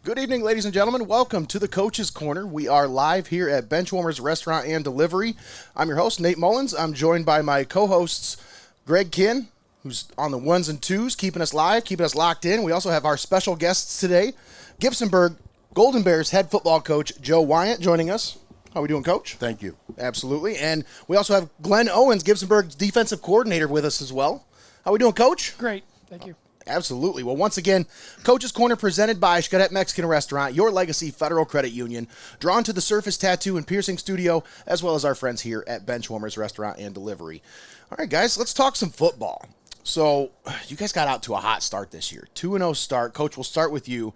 Good evening, ladies and gentlemen. Welcome to the Coach's Corner. We are live here at Benchwarmers Restaurant and Delivery. I'm your host, Nate Mullins. I'm joined by my co-hosts, Greg Kinn, who's on the ones and twos, keeping us live, keeping us locked in. We also have our special guests today, Gibsonburg Golden Bears head football coach, Joe Wyant, joining us. How are we doing, Coach? Thank you. Absolutely. And we also have Glenn Owens, Gibsonburg's defensive coordinator, with us as well. How are we doing, Coach? Great. Thank you. Absolutely. Well, once again, Coach's Corner presented by Xcaret Mexican Restaurant, your legacy Federal Credit Union, drawn to the Surface Tattoo and Piercing Studio, as well as our friends here at Benchwarmers Restaurant and Delivery. All right, guys, let's talk some football. So, you guys got out to a hot start this year. 2-0 start. Coach, we'll start with you.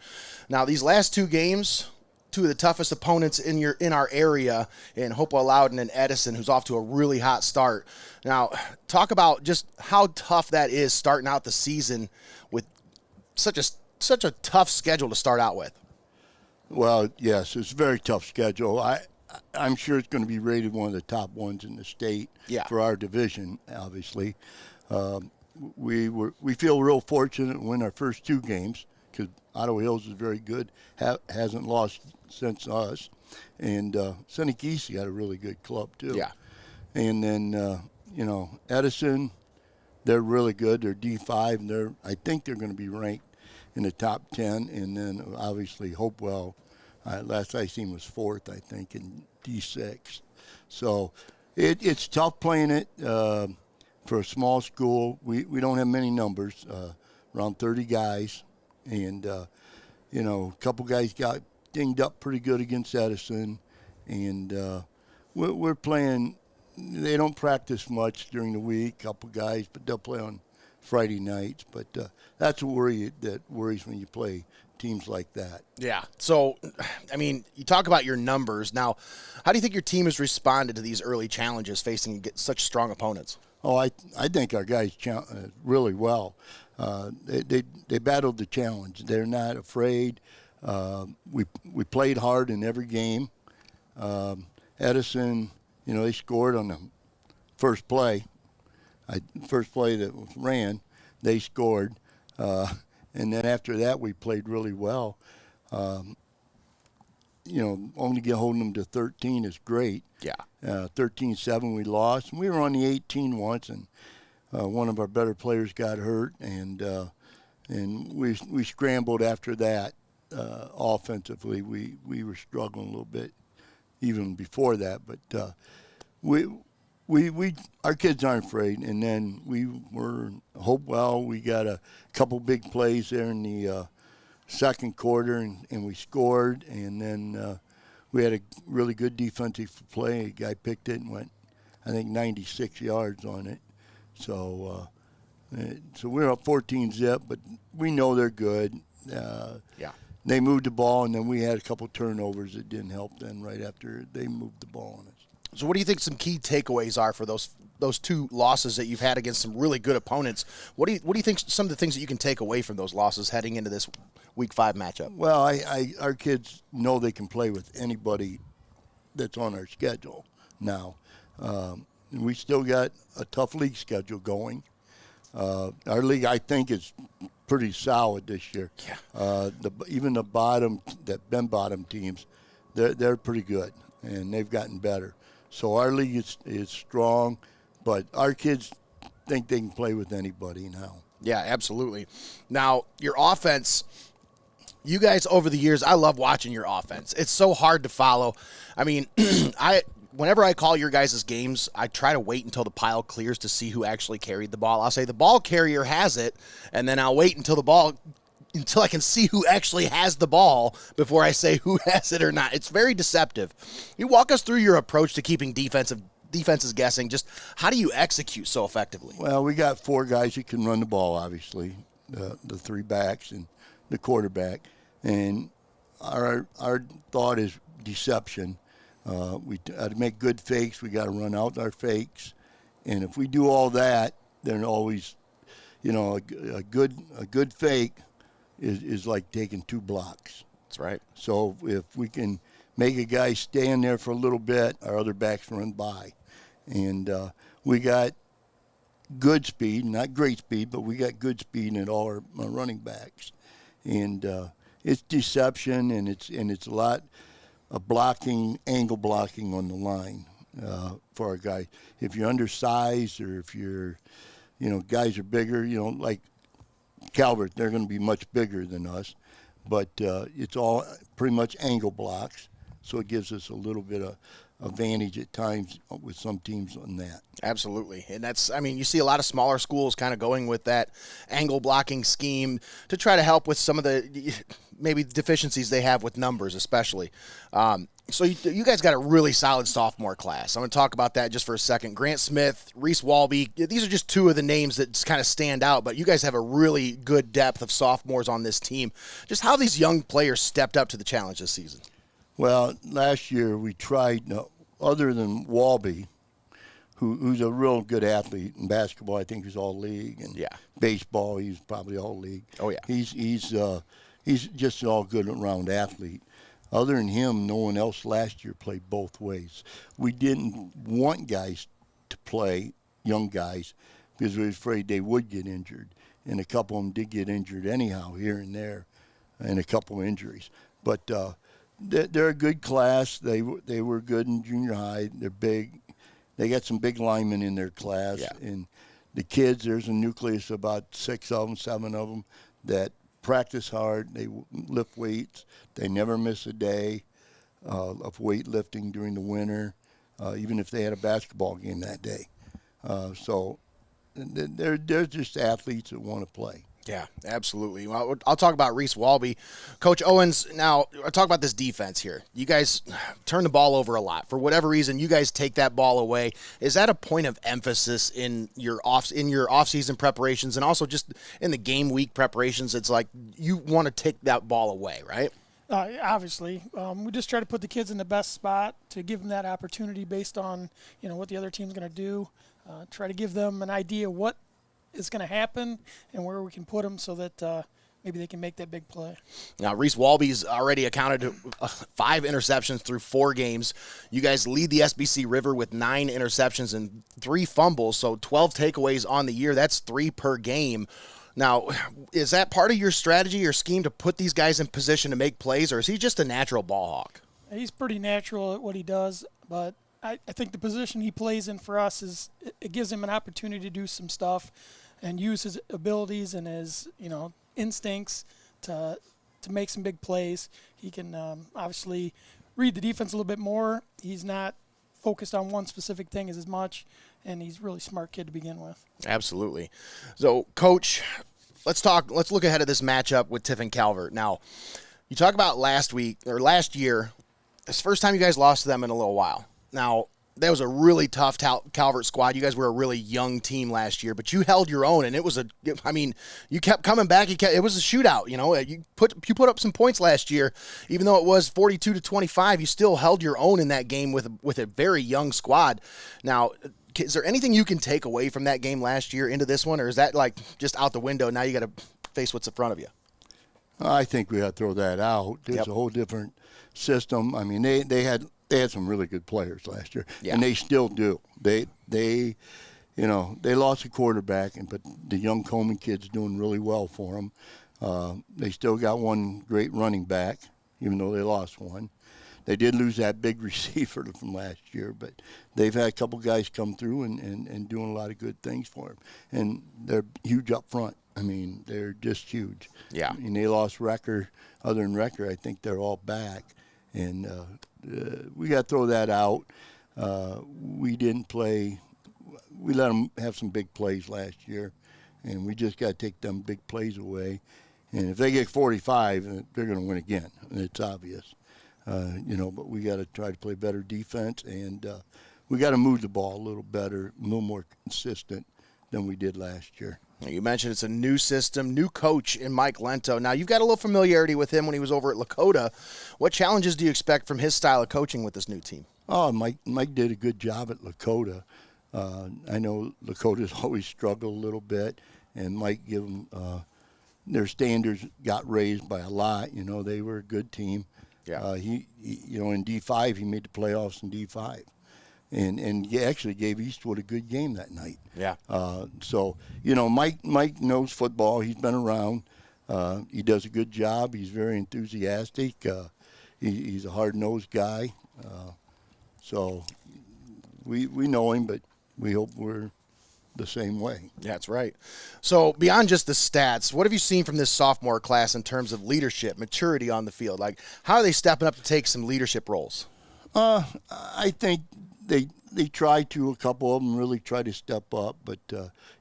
Now, these last two games, two of the toughest opponents in our area, in Hopewell Loudon and Edison, who's off to a really hot start. Now, talk about just how tough that is starting out the season with such a tough schedule to start out with. Well, yes, it's a very tough schedule. I'm sure it's going to be rated one of the top ones in the state for our division, obviously. We feel real fortunate to win our first two games because Ottawa Hills is very good, hasn't lost since us. And Senecas got a really good club, too. Yeah. And then, Edison, they're really good. They're D5, and I think they're going to be ranked in the top 10. And then, obviously, Hopewell, last I seen was fourth, I think, in D6. So it's tough playing it for a small school. We don't have many numbers, around 30 guys. And, a couple guys got dinged up pretty good against Edison. And we're playing. They don't practice much during the week, a couple guys, but they'll play on Friday nights. But that's a worry that worries when you play teams like that. Yeah. So, I mean, you talk about your numbers. Now, how do you think your team has responded to these early challenges facing such strong opponents? Oh, I think our guys really well. They battled the challenge. They're not afraid. We played hard in every game. Edison, they scored on the first play. First play that was ran, they scored. And then after that, we played really well. Only holding them to 13 is great. Yeah. 13-7 we lost. And we were on the 18 once, and one of our better players got hurt, and we scrambled after that offensively. We were struggling a little bit even before that, but our kids aren't afraid. And then we were Hopewell. We got a couple big plays there in the second quarter, and we scored. And then we had a really good defensive play. A guy picked it and went, I think, 96 yards on it. So we're up 14-zip, but we know they're good. They moved the ball, and then we had a couple turnovers that didn't help then right after they moved the ball on us. So what do you think some key takeaways are for those two losses that you've had against some really good opponents? What do you think some of the things that you can take away from those losses heading into this Week 5 matchup? Well, our kids know they can play with anybody that's on our schedule now. We still got a tough league schedule going. Our league, I think, is pretty solid this year. Yeah. Even the bottom teams, they're pretty good, and they've gotten better. So our league is strong, but our kids think they can play with anybody now. Yeah, absolutely. Now, your offense, you guys over the years, I love watching your offense. It's so hard to follow. I mean, whenever I call your guys' games, I try to wait until the pile clears to see who actually carried the ball. I'll say the ball carrier has it, and then I'll wait until I can see who actually has the ball before I say who has it or not. It's very deceptive. You walk us through your approach to keeping defenses guessing. Just how do you execute so effectively? Well, we got four guys who can run the ball, obviously, the three backs and the quarterback. And our thought is deception. We got to make good fakes. We got to run out our fakes. And if we do all that, then always, a good fake is like taking 2 blocks. That's right. So if we can make a guy stand there for a little bit, our other backs run by. And we got good speed, not great speed, but we got good speed in all our running backs. And it's deception, and it's a lot of blocking, angle blocking on the line for our guys. If you're undersized, or if you're, guys are bigger, like Calvert, they're going to be much bigger than us, but it's all pretty much angle blocks, so it gives us a little bit of advantage at times with some teams on that. Absolutely. And you see a lot of smaller schools kind of going with that angle blocking scheme to try to help with some of the maybe deficiencies they have with numbers, especially. So you guys got a really solid sophomore class. I'm going to talk about that just for a second. Grant Smith, Reese Walby, these are just two of the names that just kind of stand out, but you guys have a really good depth of sophomores on this team. Just how these young players stepped up to the challenge this season. Well, last year we tried, other than Walby, who's a real good athlete in basketball. I think he's all league, and baseball he's probably all league. Oh yeah, he's just an all good around athlete. Other than him, no one else last year played both ways. We didn't want guys to play, young guys, because we were afraid they would get injured, and a couple of them did get injured anyhow here and there, and a couple of injuries. But they're a good class. They were good in junior high. They're big. They got some big linemen in their class. Yeah. And the kids, there's a nucleus of about 6 of them, 7 of them, that practice hard. They lift weights. They never miss a day of weightlifting during the winter, even if they had a basketball game that day. So they're just athletes that want to play. Yeah, absolutely. Well, I'll talk about Reese Walby. Coach Owens, now I'll talk about this defense here. You guys turn the ball over a lot. For whatever reason, you guys take that ball away. Is that a point of emphasis in your off-season preparations and also just in the game week preparations? It's like you want to take that ball away, right? Obviously. We just try to put the kids in the best spot to give them that opportunity based on, what the other team's going to do. Try to give them an idea what is going to happen and where we can put them so that maybe they can make that big play. Now, Reese Walby's already accounted to 5 interceptions through 4 games. You guys lead the SBC River with 9 interceptions and 3 fumbles, so 12 takeaways on the year. That's 3 per game. Now, is that part of your strategy or scheme to put these guys in position to make plays, or is he just a natural ball hawk? He's pretty natural at what he does, but I think the position he plays in for us it gives him an opportunity to do some stuff and use his abilities and his instincts to make some big plays. He can obviously read the defense a little bit more. He's not focused on one specific thing as much, and he's a really smart kid to begin with. Absolutely. So, Coach, let's look ahead of this matchup with Tiffin Calvert. Now, you talk about last year. It's the first time you guys lost to them in a little while. Now, that was a really tough Calvert squad. You guys were a really young team last year, but you held your own, and you kept coming back. It was a shootout. You put up some points last year, even though it was 42-25. You still held your own in that game with a very young squad. Now, is there anything you can take away from that game last year into this one, or is that like just out the window? Now you got to face what's in front of you. I think we got to throw that out. It's a whole different system. I mean, they had some really good players last year, and they still do. They lost a quarterback, but the young Coleman kid's doing really well for them. They still got one great running back, even though they lost one. They did lose that big receiver from last year, but they've had a couple guys come through and doing a lot of good things for them. And they're huge up front. I mean, they're just huge. Yeah. I mean, they lost Recker. Other than Recker, I think they're all back. And we got to throw that out. We didn't play. We let them have some big plays last year, and we just got to take them big plays away. And if they get 45, they're going to win again. It's obvious. But we got to try to play better defense, and we got to move the ball a little better, a little more consistent than we did last year. You mentioned it's a new system, new coach in Mike Lento. Now, you've got a little familiarity with him when he was over at Lakota. What challenges do you expect from his style of coaching with this new team? Oh, Mike did a good job at Lakota. I know Lakota's always struggled a little bit, and Mike gave them their standards got raised by a lot. They were a good team. Yeah. He in D5, he made the playoffs in D5. And he actually gave Eastwood a good game that night. Yeah. So Mike knows football. He's been around. He does a good job. He's very enthusiastic. He's a hard-nosed guy. So we know him, but we hope we're the same way. Yeah, that's right. So beyond just the stats, what have you seen from this sophomore class in terms of leadership, maturity on the field? Like, how are they stepping up to take some leadership roles? I think they try to. A couple of them really try to step up, but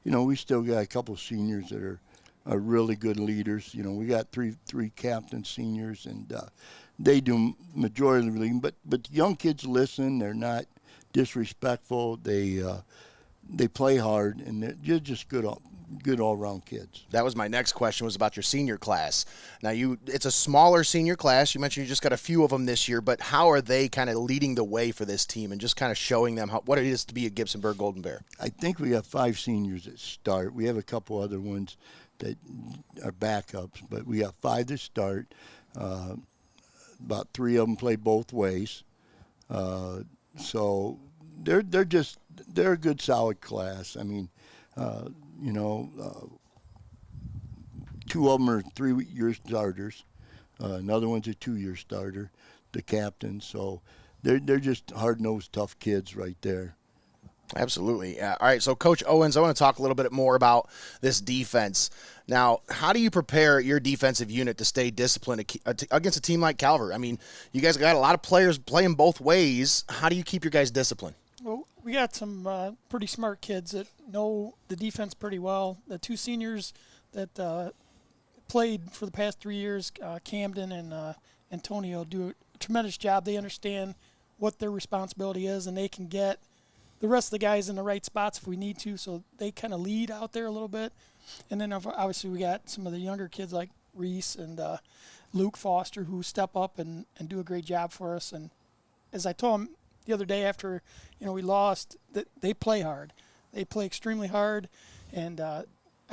we still got a couple of seniors that are really good leaders. We got three captain seniors, and they do majority of the leading. But the young kids listen. They're not disrespectful. They play hard, and they're just good all-around kids. That was my next question, was about your senior class. Now, it's a smaller senior class. You mentioned you just got a few of them this year, but how are they kind of leading the way for this team and just kind of showing them what it is to be a Gibsonburg Golden Bear? I think we have 5 seniors that start. We have a couple other ones that are backups, but we have 5 that start. About 3 of them play both ways. So they're a good, solid class. I mean, 2 of them are 3-year starters. Another one's a 2-year starter, the captain. So they're just hard-nosed, tough kids right there. Absolutely. Yeah. All right, so Coach Owens, I want to talk a little bit more about this defense. Now, how do you prepare your defensive unit to stay disciplined against a team like Calvert? I mean, you guys got a lot of players playing both ways. How do you keep your guys disciplined? Well, we got some pretty smart kids that know the defense pretty well. The 2 seniors that played for the past 3 years, Camden and Antonio, do a tremendous job. They understand what their responsibility is, and they can get the rest of the guys in the right spots if we need to, so they kind of lead out there a little bit. And then obviously we got some of the younger kids like Reese and Luke Foster who step up and do a great job for us. And as I told them the other day after we lost, that they play hard. They play extremely hard, and I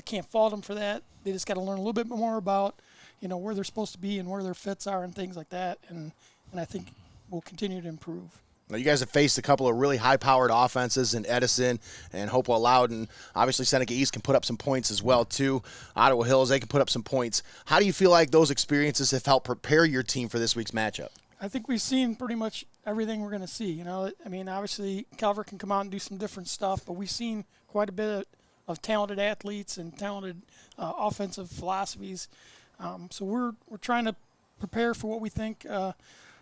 can't fault them for that. They just got to learn a little bit more about where they're supposed to be and where their fits are and things like that. And I think we'll continue to improve. Now, you guys have faced a couple of really high-powered offenses in Edison and Hopewell Loudon. Obviously, Seneca East can put up some points as well, too. Ottawa Hills, they can put up some points. How do you feel like those experiences have helped prepare your team for this week's matchup? I think we've seen pretty much everything we're going to see. Obviously, Calvert can come out and do some different stuff, but we've seen quite a bit of talented athletes and talented offensive philosophies. So we're trying to prepare for what we think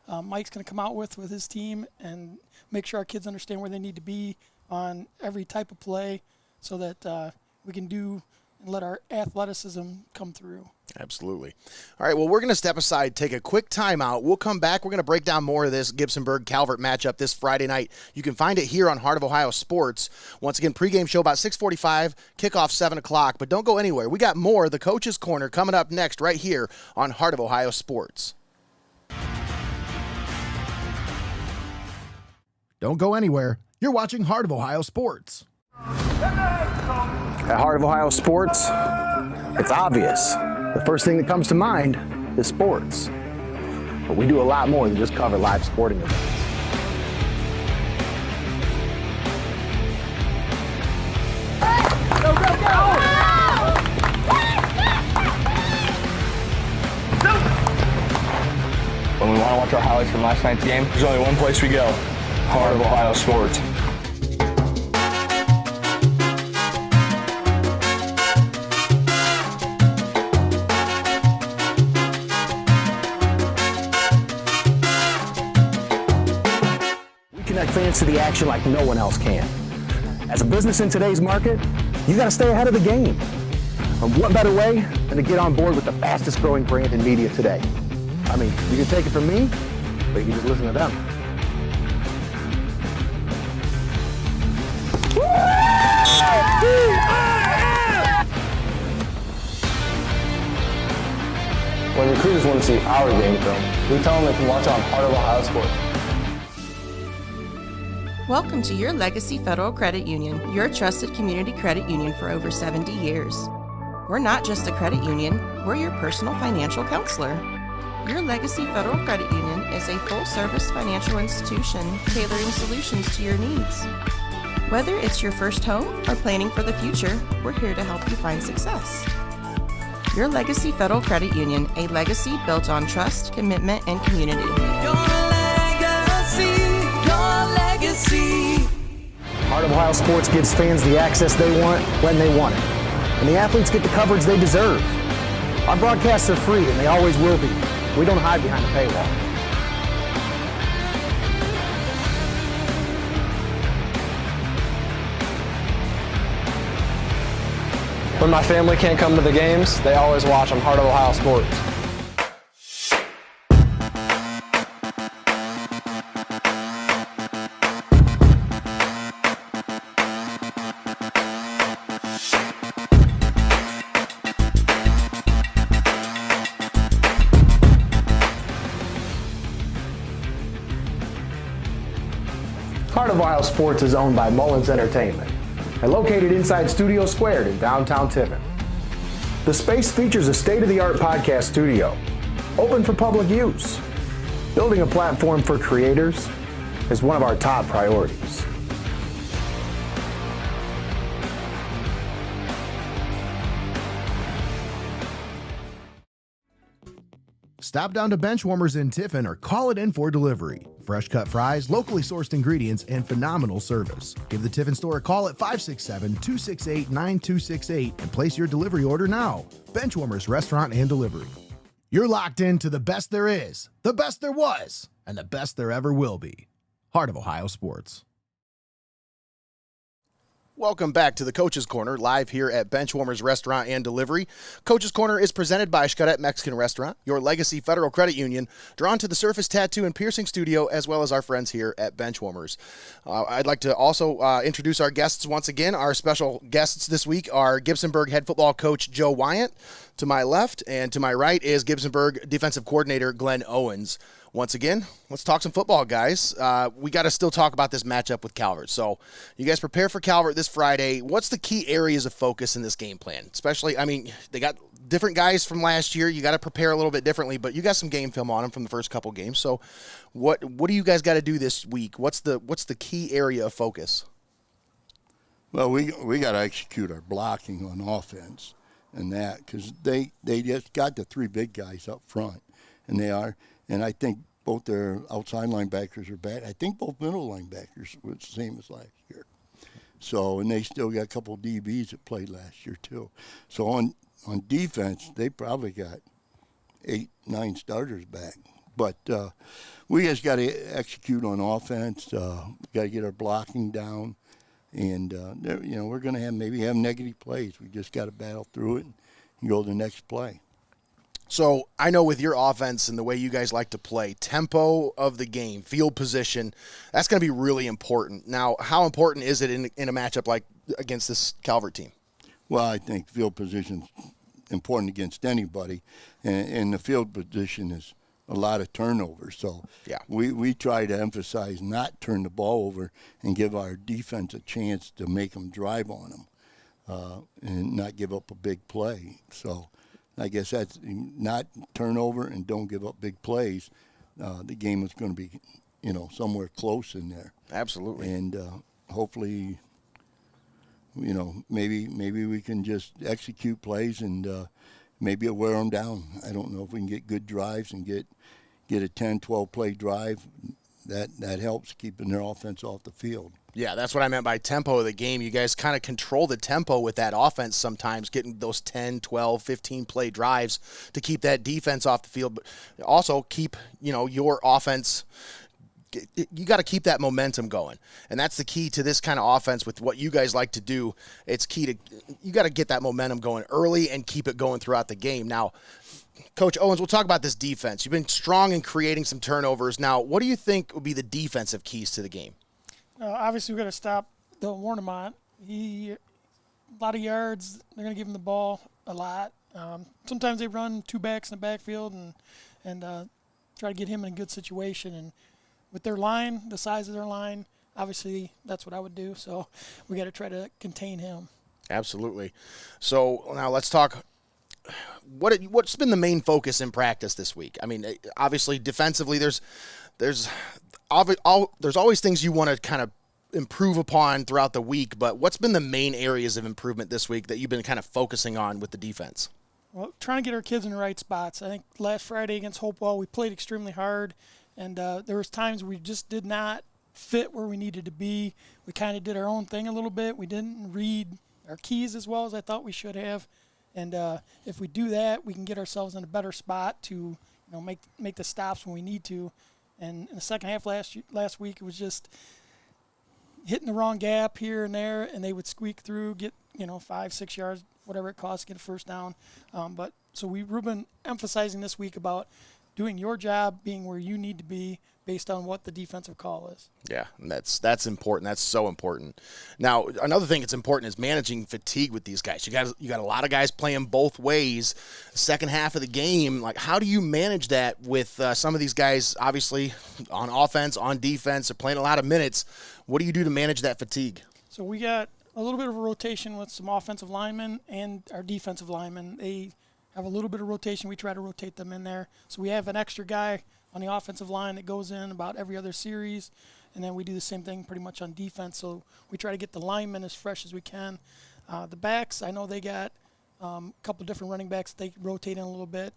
Mike's going to come out with his team and make sure our kids understand where they need to be on every type of play so that we can do and let our athleticism come through. Absolutely. All right, well, we're going to step aside, take a quick timeout. We'll come back. We're going to break down more of this Gibsonburg-Calvert matchup this Friday night. You can find it here on Heart of Ohio Sports. Once again, pregame show about 6:45, kickoff 7 o'clock. But don't go anywhere. We got more of the Coach's Corner coming up next right here on Heart of Ohio Sports. Don't go anywhere. You're watching Heart of Ohio Sports. At Heart of Ohio Sports, it's obvious. The first thing that comes to mind is sports. But we do a lot more than just cover live sporting events. Go, go, go! When we want to watch our highlights from last night's game, there's only one place we go. Heart of Ohio Sports. We connect fans to the action like no one else can. As a business in today's market, you got to stay ahead of the game. And what better way than to get on board with the fastest growing brand in media today? I mean, you can take it from me, but you can just listen to them. When recruiters want to see our game film, we tell them they can watch on Heart of Ohio Sports. Welcome to your Legacy Federal Credit Union, your trusted community credit union for over 70 years. We're not just a credit union, we're your personal financial counselor. Your Legacy Federal Credit Union is a full-service financial institution tailoring solutions to your needs. Whether it's your first home or planning for the future, we're here to help you find success. Your Legacy Federal Credit Union, a legacy built on trust, commitment, and community. Your legacy. Heart of Ohio Sports gives fans the access they want when they want it. And the athletes get the coverage they deserve. Our broadcasts are free, and they always will be. We don't hide behind a paywall. When my family can't come to the games, they always watch on Heart of Ohio Sports. Heart of Ohio Sports is owned by Mullins Entertainment and located inside Studio Squared in downtown Tiffin. The space features a state-of-the-art podcast studio, open for public use. Building a platform for creators is one of our top priorities. Stop down to Benchwarmers in Tiffin or call it in for delivery. Fresh cut fries, locally sourced ingredients, and phenomenal service. Give the Tiffin store a call at 567-268-9268 and place your delivery order now. Benchwarmers Restaurant and Delivery. You're locked into the best there is, the best there was, and the best there ever will be. Heart of Ohio Sports. Welcome back to the Coach's Corner, live here at Benchwarmers Restaurant and Delivery. Coach's Corner is presented by Xcaret Mexican Restaurant, your legacy Federal Credit Union, drawn to the Surface Tattoo and Piercing Studio, as well as our friends here at Benchwarmers. I'd like to also introduce our guests once again. Our special guests this week are Gibsonburg head football coach Joe Wyant to my left, and to my right is Gibsonburg defensive coordinator Glenn Owens. Once again, let's talk some football, guys. We got to still talk about this matchup with Calvert. So you guys prepare for Calvert this Friday. What's the key areas of focus in this game plan? Especially, I mean, they got different guys from last year. You got to prepare a little bit differently, but you got some game film on them from the first couple games. So what do you guys got to do this week? What's the key area of focus? Well, we got to execute our blocking on offense and that, because they just got the three big guys up front, and they are. And I think both their outside linebackers are bad. I think both middle linebackers were the same as last year. So, and they still got a couple DBs that played last year too. So on defense, they probably got 8-9 starters back. But we just got to execute on offense. We got to get our blocking down, and we're going to have negative plays. We just got to battle through it and go to the next play. So I know with your offense and the way you guys like to play, tempo of the game, field position, that's going to be really important. Now, how important is it in a matchup like against this Calvert team? Well, I think field position's important against anybody, and the field position is a lot of turnovers. So yeah, we try to emphasize not turn the ball over and give our defense a chance to make them drive on them and not give up a big play. So I guess that's not turnover and don't give up big plays. The game is going to be, somewhere close in there. Absolutely. And hopefully, maybe we can just execute plays and maybe it'll wear them down. I don't know if we can get good drives and get a 10, 12 play drive. That helps keeping their offense off the field. Yeah, that's what I meant by tempo of the game. You guys kind of control the tempo with that offense sometimes, getting those 10, 12, 15 play drives to keep that defense off the field, but also keep, your offense. You got to keep that momentum going, and that's the key to this kind of offense with what you guys like to do. It's key to you got to get that momentum going early and keep it going throughout the game. Now, Coach Owens, we'll talk about this defense. You've been strong in creating some turnovers. Now, what do you think would be the defensive keys to the game? Obviously, we've got to stop the Warnemont. A lot of yards. They're going to give him the ball a lot. Sometimes they run two backs in the backfield and try to get him in a good situation. And with their line, the size of their line, obviously that's what I would do. So we got to try to contain him. Absolutely. So now let's talk. What's been the main focus in practice this week? I mean, obviously defensively, there's always things you want to kind of improve upon throughout the week, but what's been the main areas of improvement this week that you've been kind of focusing on with the defense? Well, trying to get our kids in the right spots. I think last Friday against Hopewell, we played extremely hard, and there was times we just did not fit where we needed to be. We kind of did our own thing a little bit. We didn't read our keys as well as I thought we should have. And if we do that, we can get ourselves in a better spot to make the stops when we need to. And in the second half last week, it was just hitting the wrong gap here and there, and they would squeak through, get 5-6 yards, whatever it costs, get a first down. So we've been emphasizing this week about doing your job, being where you need to be based on what the defensive call is. Yeah, and that's important. That's so important. Now, another thing that's important is managing fatigue with these guys. You got a lot of guys playing both ways. Second half of the game, like how do you manage that with some of these guys? Obviously, on offense, on defense, they're playing a lot of minutes. What do you do to manage that fatigue? So we got a little bit of a rotation with some offensive linemen and our defensive linemen. They have a little bit of rotation. We try to rotate them in there. So we have an extra guy on the offensive line that goes in about every other series, and then we do the same thing pretty much on defense. So we try to get the linemen as fresh as we can. The backs, I know they got a couple different running backs they rotate in a little bit.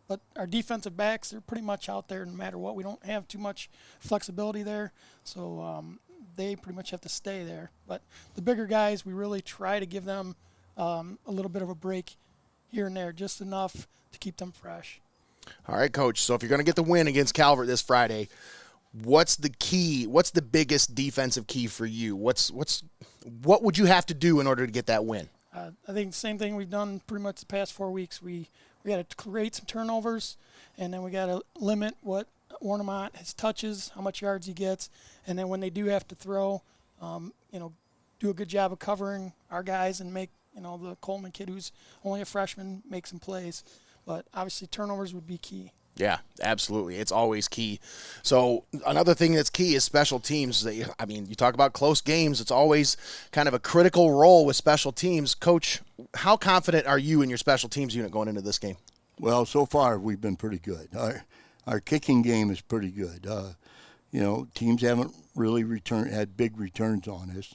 But our defensive backs, they're pretty much out there no matter what. We don't have too much flexibility there. So they pretty much have to stay there. But the bigger guys, we really try to give them a little bit of a break here and there, just enough to keep them fresh. All right, Coach. So if you're going to get the win against Calvert this Friday, what's the key? What's the biggest defensive key for you? What would you have to do in order to get that win? I think the same thing we've done pretty much the past 4 weeks. We got to create some turnovers, and then we got to limit what Ornament his touches, how much yards he gets, and then when they do have to throw, do a good job of covering our guys and make the Coleman kid who's only a freshman make some plays. But obviously turnovers would be key. Yeah, absolutely. It's always key. So another thing that's key is special teams. You talk about close games. It's always kind of a critical role with special teams. Coach, how confident are you in your special teams unit going into this game? Well, so far we've been pretty good. Our kicking game is pretty good. Teams haven't really had big returns on us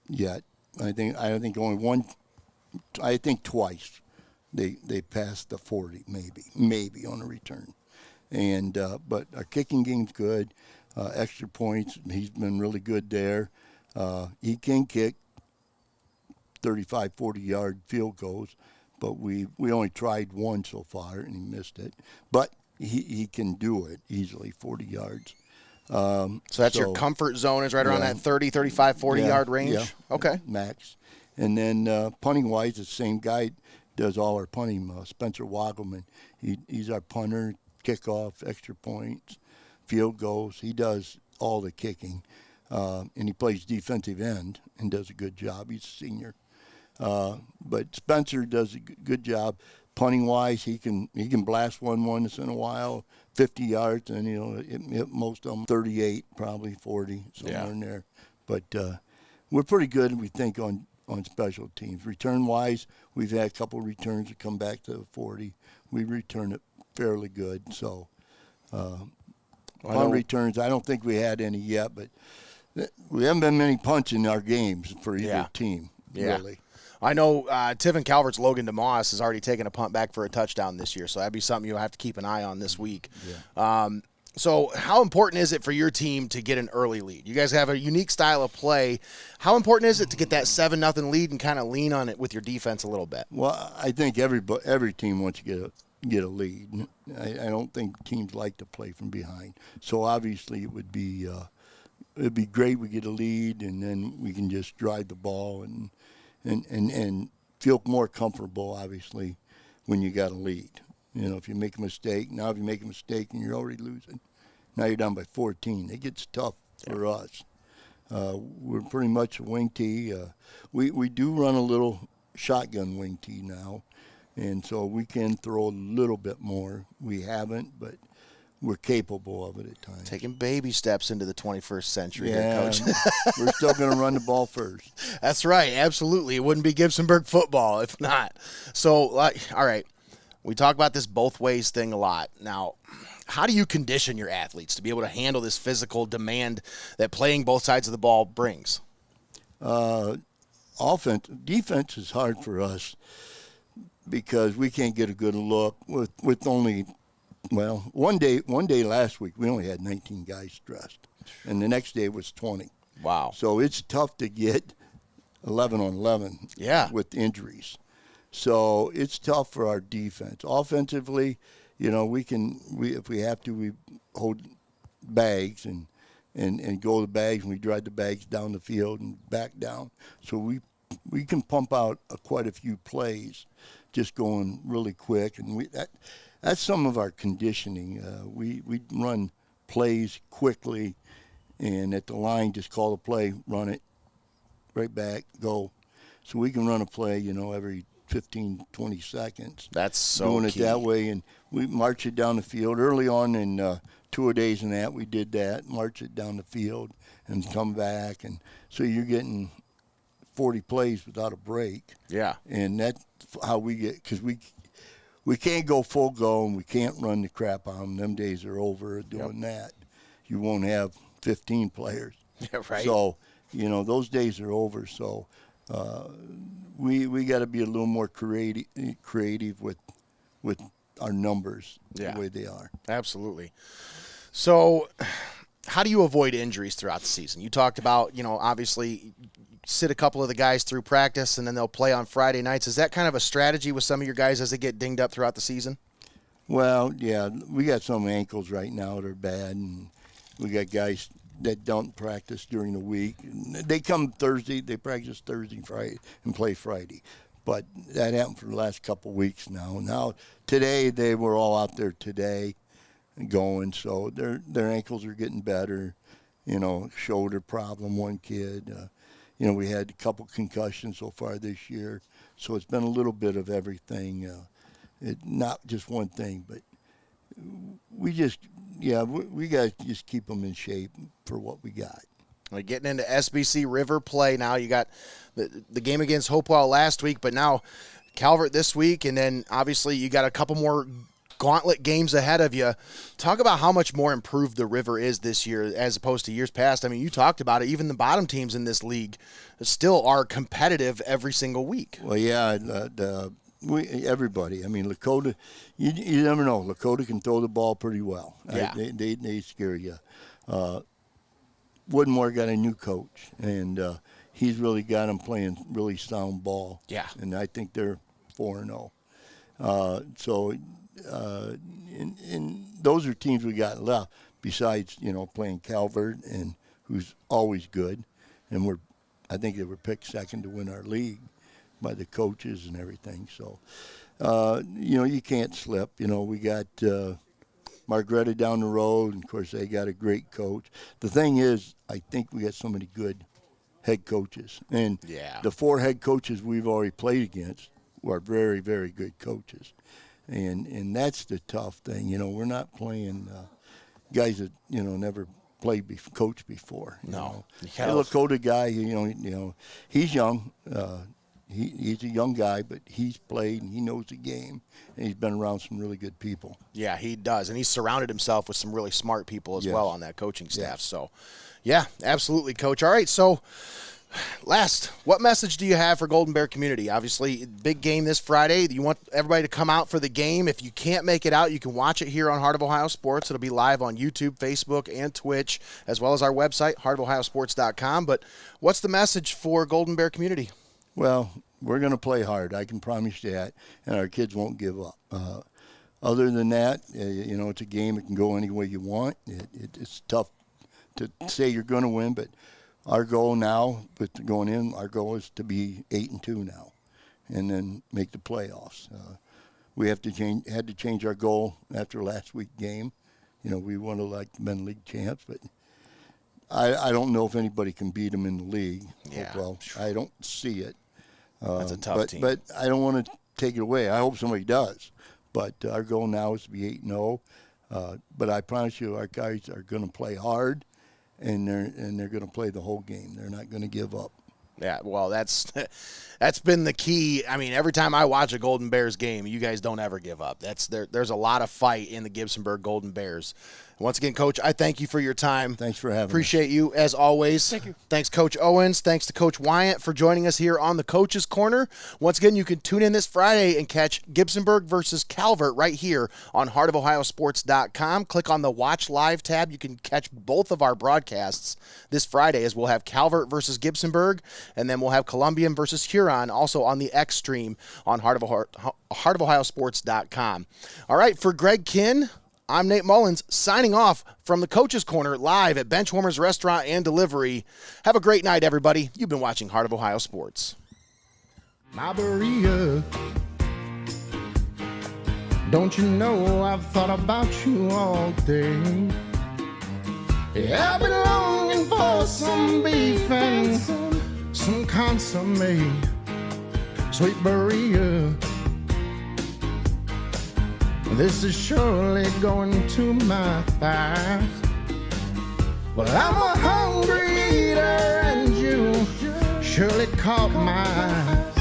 yet. I think only one. I think twice. They passed the 40, maybe on a return, but our kicking game's good. Extra points, he's been really good there. He can kick 35, 40-yard field goals, but we only tried one so far and he missed it. But he can do it easily, 40 yards. So that's your comfort zone is right around that 30, 35, 40-yard range? Yeah, okay. Max. And then punting-wise, the same guy does all our punting, Spencer Wagelman. He's our punter, kickoff, extra points, field goals. He does all the kicking. And he plays defensive end and does a good job. He's a senior. But Spencer does a good job. Punting-wise, he can blast one once in a while, 50 yards, and hit most of them 38, probably 40, somewhere in there. But we're pretty good, we think, on special teams. Return-wise, we've had a couple returns that come back to the 40. We return it fairly good. So punt returns, I don't think we had any yet, but we haven't been many punts in our games for either team, really. I know Tiffin Calvert's Logan DeMoss has already taken a punt back for a touchdown this year, so that'd be something you'll have to keep an eye on this week. Yeah. So how important is it for your team to get an early lead? You guys have a unique style of play. How important is it to get that 7-0 lead and kind of lean on it with your defense a little bit? Well, I think every team wants to get a lead. I don't think teams like to play from behind. So obviously it'd be great we get a lead and then we can just drive the ball and feel more comfortable, obviously, when you got a lead. If you make a mistake, if you make a mistake and you're already losing, now you're down by 14. It gets tough for us. We're pretty much a wing tee. We do run a little shotgun wing tee now, and so we can throw a little bit more. We haven't, but we're capable of it at times. Taking baby steps into the 21st century here, Coach. We're still going to run the ball first. That's right, absolutely. It wouldn't be Gibsonburg football if not. So, all right, we talk about this both ways thing a lot. Now, how do you condition your athletes to be able to handle this physical demand that playing both sides of the ball brings? Defense is hard for us. because we can't get a good look with only, well, one day last week we only had 19 guys dressed, and the next day was 20. Wow. So it's tough to get 11 on 11 with injuries. So it's tough for our defense. Offensively, if we have to, we hold bags and go the bags, and we drive the bags down the field and back down. So we can pump out quite a few plays just going really quick. And that's some of our conditioning. We run plays quickly, and at the line just call the play, run it, right back, go. So we can run a play, every 15, 20 seconds. That's so doing key. It that way, and we march it down the field. Early on in two-a-days and that, we did that, march it down the field and come back. And so you're getting 40 plays without a break. Yeah. And that's how we get, because we can't go full go, and we can't run the crap on them. Them days are over doing that. You won't have 15 players. Yeah, right. So, those days are over. So we got to be a little more creative with our numbers the way they are. Absolutely. So how do you avoid injuries throughout the season? You talked about, obviously sit a couple of the guys through practice and then they'll play on Friday nights. Is that kind of a strategy with some of your guys as they get dinged up throughout the season? Well, yeah, we got some ankles right now that are bad, and we got guys that don't practice during the week. They come Thursday, they practice Thursday, Friday, and play Friday. But that happened for the last couple of weeks now. Now, today, they were all out there today going, so their ankles are getting better. Shoulder problem, one kid. We had a couple concussions so far this year, so it's been a little bit of everything. Not just one thing, but we got to just keep them in shape for what we got. Like getting into SBC River play now. You got the game against Hopewell last week, but now Calvert this week, and then obviously you got a couple more gauntlet games ahead of you. Talk about how much more improved the River is this year as opposed to years past. I mean, you talked about it. Even the bottom teams in this league still are competitive every single week. Well, yeah, everybody. I mean, Lakota, you never know. Lakota can throw the ball pretty well. Yeah. They scare you. Woodmore got a new coach, and he's really got them playing really sound ball. Yeah. And I think they're 4-0. And those are teams we got left besides, playing Calvert, and who's always good. And I think they were picked second to win our league by the coaches and everything. So, you can't slip. We got Margaretta down the road, and, of course, they got a great coach. The thing is, I think we got so many good head coaches. And the 4 head coaches we've already played against are very, very good coaches. And that's the tough thing. We're not playing guys that, never coached before. No. The Lakota guy, he's young. He's a young guy, but he's played and he knows the game, and he's been around some really good people. Yeah, he does, and he's surrounded himself with some really smart people as well on that coaching staff. Yes. So, yeah, absolutely, Coach. All right, so last, what message do you have for Golden Bear community? Obviously, big game this Friday. You want everybody to come out for the game. If you can't make it out, you can watch it here on Heart of Ohio Sports. It'll be live on YouTube, Facebook, and Twitch, as well as our website, heartofohiosports.com. But what's the message for Golden Bear community? Well, we're going to play hard. I can promise you that, and our kids won't give up. Other than that, it's a game. It can go any way you want. It's tough to say you're going to win, but our goal now, with going in, our goal is to be 8-2 now, and then make the playoffs. We had to change our goal after last week's game. We want to like been league champs, but I don't know if anybody can beat them in the league. Yeah. Well, I don't see it. That's a tough team. But I don't want to take it away. I hope somebody does. But our goal now is to be 8-0. But I promise you, our guys are going to play hard, and they're going to play the whole game. They're not going to give up. Yeah, well, that's been the key. I mean, every time I watch a Golden Bears game, you guys don't ever give up. There's a lot of fight in the Gibsonburg Golden Bears. Once again, Coach, I thank you for your time. Thanks for having me. Appreciate you as always. Thank you. Thanks, Coach Owens. Thanks to Coach Wyant for joining us here on the Coach's Corner. Once again, you can tune in this Friday and catch Gibsonburg versus Calvert right here on heartofohiosports.com. Click on the Watch Live tab. You can catch both of our broadcasts this Friday, as we'll have Calvert versus Gibsonburg, and then we'll have Columbian versus Huron also on the X stream on heartofohiosports.com. All right, for Greg Kinn, I'm Nate Mullins, signing off from the Coach's Corner live at Benchwarmers Restaurant and Delivery. Have a great night, everybody. You've been watching Heart of Ohio Sports. My Berea, don't you know I've thought about you all day? Yeah, I've been longing for some beef and some consomme. Sweet Berea, this is surely going to my thighs. Well, I'm a hungry eater and you surely caught my eyes.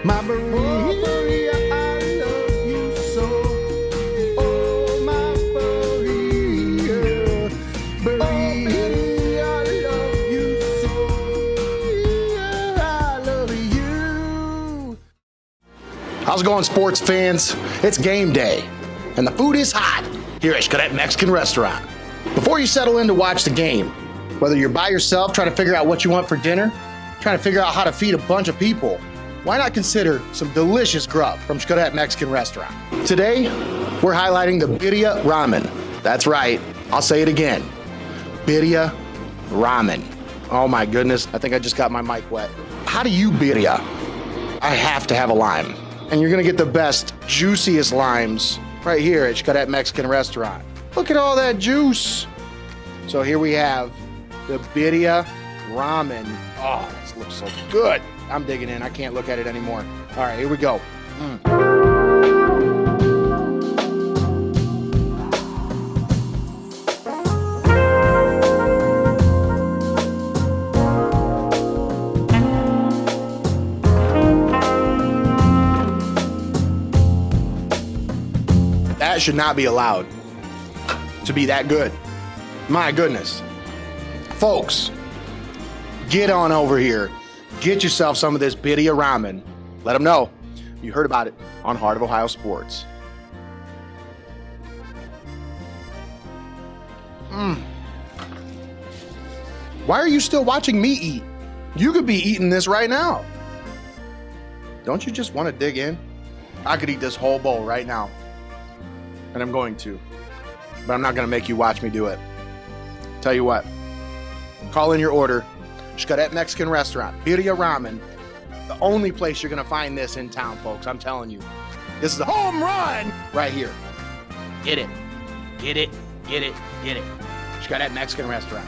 My Berea, I love you so. Oh, my Berea, Berea, I love you so. I love you. How's it going, sports fans? It's game day, and the food is hot here at Xcaret Mexican Restaurant. Before you settle in to watch the game, whether you're by yourself trying to figure out what you want for dinner, trying to figure out how to feed a bunch of people, why not consider some delicious grub from Xcaret Mexican Restaurant? Today, we're highlighting the birria ramen. That's right, I'll say it again, birria ramen. Oh my goodness, I think I just got my mic wet. How do you birria? I have to have a lime. And you're gonna get the best, juiciest limes right here at Xcaret Mexican Restaurant. Look at all that juice. So here we have the birria ramen. Oh, this looks so good. I'm digging in, I can't look at it anymore. All right, here we go. That should not be allowed to be that good. My goodness. Folks, get on over here. Get yourself some of this birria ramen. Let them know you heard about it on Heart of Ohio Sports. Why are you still watching me eat? You could be eating this right now. Don't you just want to dig in? I could eat this whole bowl right now. And I'm going to. But I'm not going to make you watch me do it. Tell you what. Call in your order. Xcaret Mexican Restaurant. Birria ramen. The only place you're going to find this in town, folks. I'm telling you. This is a home run right here. Get it. Get it. Get it. Get it. Xcaret Mexican Restaurant.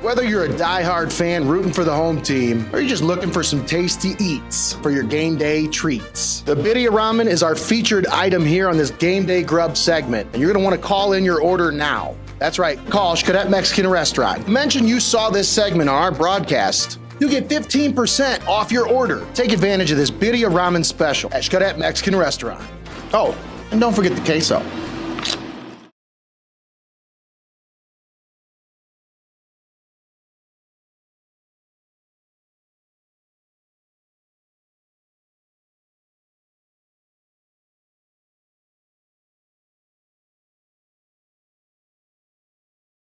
Whether you're a diehard fan rooting for the home team, or you're just looking for some tasty eats for your game day treats, the birria ramen is our featured item here on this game day grub segment, and you're going to want to call in your order now. That's right, call Xcaret Mexican Restaurant. Mention you saw this segment on our broadcast. You'll get 15% off your order. Take advantage of this birria ramen special at Xcaret Mexican Restaurant. Oh, and don't forget the queso.